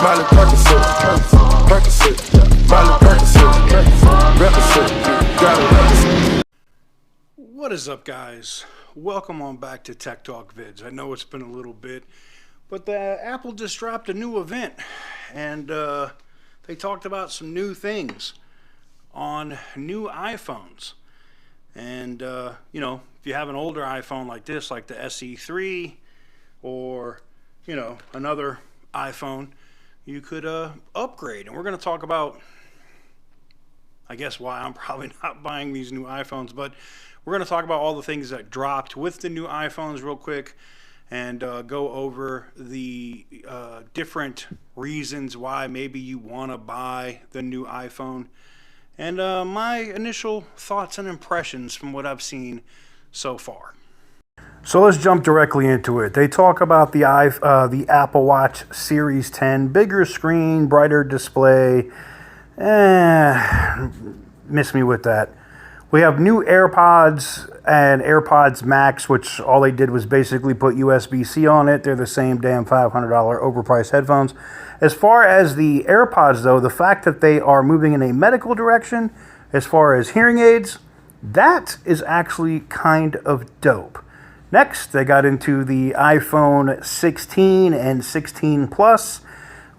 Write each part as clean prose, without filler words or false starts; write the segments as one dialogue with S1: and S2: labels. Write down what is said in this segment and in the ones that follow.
S1: Miley Percocet, Percocet, Miley Percocet, Percocet, got it.
S2: What is up, guys? Welcome on back to Tech Talk Vids. I know it's been a little bit, but Apple just dropped a new event, and they talked about some new things on new iPhones. And you know, if you have an older iPhone like this, like the SE3, or you know, another iPhone, you could upgrade. And we're going to talk about, I guess, why I'm probably not buying these new iPhones, but we're going to talk about all the things that dropped with the new iPhones real quick, and go over the different reasons why maybe you want to buy the new iPhone, and my initial thoughts and impressions from what I've seen so far. So let's jump directly into it. They talk about the Apple Watch Series 10, bigger screen, brighter display. Miss me with that. We have new AirPods and AirPods Max, which all they did was basically put USB-C on it. They're the same damn $500 overpriced headphones. As far as the AirPods, though, the fact that they are moving in a medical direction as far as hearing aids, that is actually kind of dope. Next, they got into the iPhone 16 and 16 Plus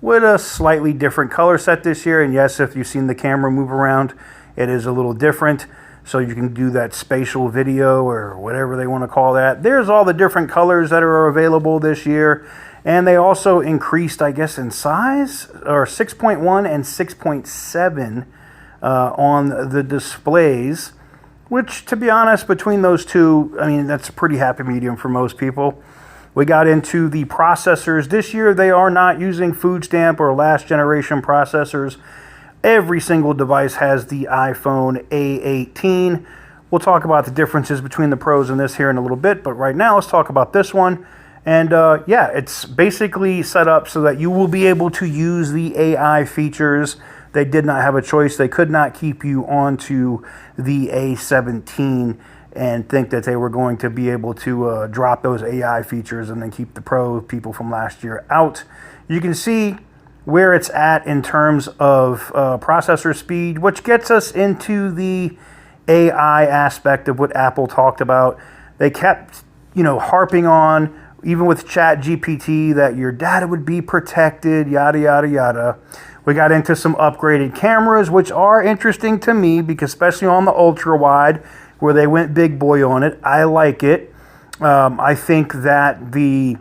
S2: with a slightly different color set this year. And yes, if you've seen the camera move around, it is a little different. So you can do that spatial video or whatever they want to call that. There's all the different colors that are available this year. And they also increased, I guess, in size, or 6.1 and 6.7 on the displays. Which, to be honest, between those two, I mean, that's a pretty happy medium for most people. We got into the processors. This year, they are not using food stamp or last generation processors. Every single device has the iPhone A18. We'll talk about the differences between the pros and this here in a little bit, but right now, let's talk about this one. And yeah, it's basically set up so that you will be able to use the AI features. They did not have a choice. They could not keep you onto the A17 and think that they were going to be able to drop those AI features and then keep the pro people from last year out. You can see where it's at in terms of processor speed, which gets us into the AI aspect of what Apple talked about. They kept, you know, harping on, even with ChatGPT, that your data would be protected, yada, yada, yada. We got into some upgraded cameras, which are interesting to me, because especially on the ultra wide, where they went big boy on it, I like it. I think that the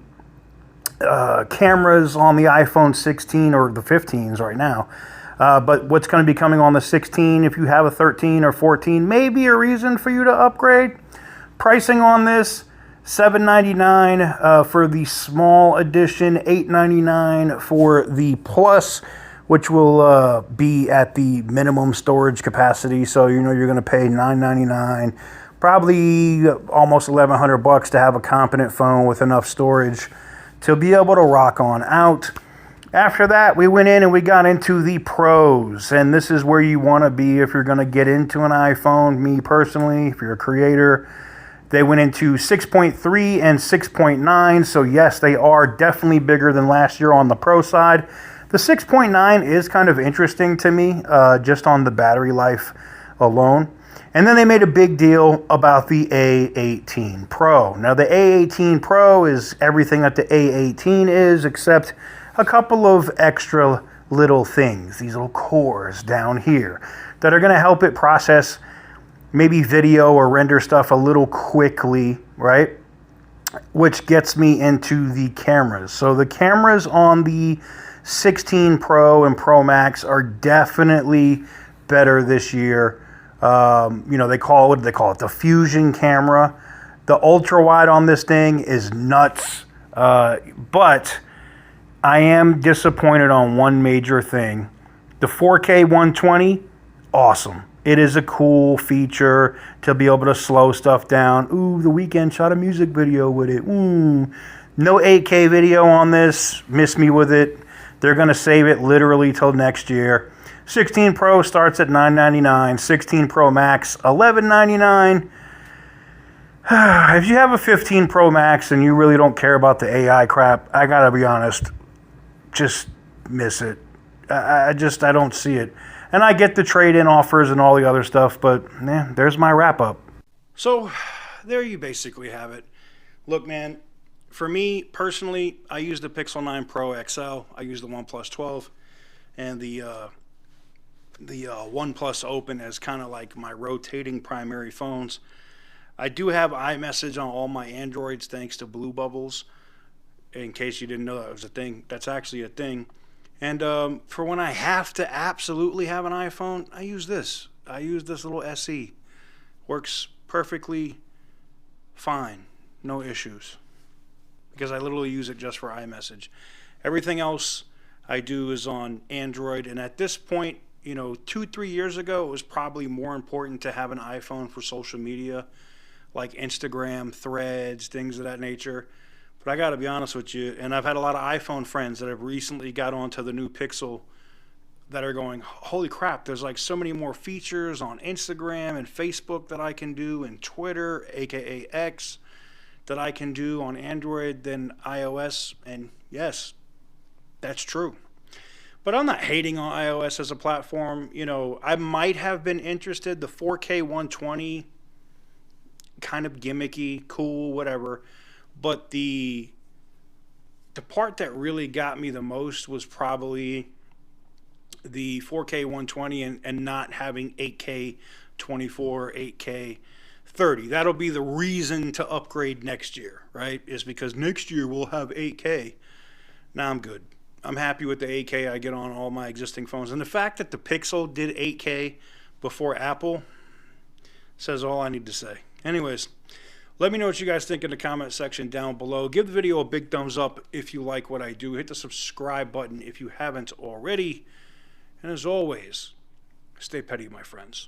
S2: cameras on the iPhone 16 or the 15s right now, but what's going to be coming on the 16, if you have a 13 or 14, may be a reason for you to upgrade. Pricing on this, $799 for the small edition, $899 for the Plus, which will be at the minimum storage capacity. So you know you're going to pay $999, probably almost $1,100 to have a competent phone with enough storage to be able to rock on out. After that, we went in and we got into the pros, and this is where you want to be if you're going to get into an iPhone. Me personally, if you're a creator, they went into 6.3 and 6.9. So yes, they are definitely bigger than last year on the pro side. The 6.9 is kind of interesting to me, just on the battery life alone. And then they made a big deal about the A18 Pro. Now, the A18 Pro is everything that the A18 is, except a couple of extra little things, these little cores down here, that are going to help it process maybe video or render stuff a little quickly, right? Which gets me into the cameras. So the cameras on the 16 Pro and Pro Max are definitely better this year. You know, they call it the Fusion camera. The ultra wide on this thing is nuts. But I am disappointed on one major thing. The 4K 120, awesome. It is a cool feature to be able to slow stuff down. Ooh, The Weeknd shot a music video with it. Ooh. No 8K video on this. Miss me with it. They're going to save it literally till next year. 16 Pro starts at $999. 16 Pro Max, $1199. If you have a 15 Pro Max and you really don't care about the AI crap, I gotta be honest, just miss it. I don't see it. And I get the trade-in offers and all the other stuff, but there's my wrap-up. So there you basically have it. Look, man, for me personally, I use the Pixel 9 Pro XL. I use the OnePlus 12 and the OnePlus Open as kind of like my rotating primary phones. I do have iMessage on all my Androids thanks to Blue Bubbles. In case you didn't know that was a thing, that's actually a thing. And for when I have to absolutely have an iPhone, I use this. I use this little SE. Works perfectly fine, no issues. Because I literally use it just for iMessage. Everything else I do is on Android. And at this point, 2-3 years ago, it was probably more important to have an iPhone for social media, like Instagram, Threads, things of that nature. But I got to be honest with you, and I've had a lot of iPhone friends that have recently got onto the new Pixel that are going, holy crap, there's like so many more features on Instagram and Facebook that I can do, and Twitter, aka X, that I can do on Android than iOS. And yes, that's true. But I'm not hating on iOS as a platform. I might have been interested. The 4K 120, kind of gimmicky, cool, whatever. But the part that really got me the most was probably the 4K 120 and not having 8K 24, 8K 30. That'll be the reason to upgrade next year, right? Is because next year we'll have 8K. Now I'm good. I'm happy with the 8K I get on all my existing phones. And the fact that the Pixel did 8K before Apple says all I need to say. Anyways, let me know what you guys think in the comment section down below. Give the video a big thumbs up if you like what I do. Hit the subscribe button if you haven't already. And as always, stay petty, my friends.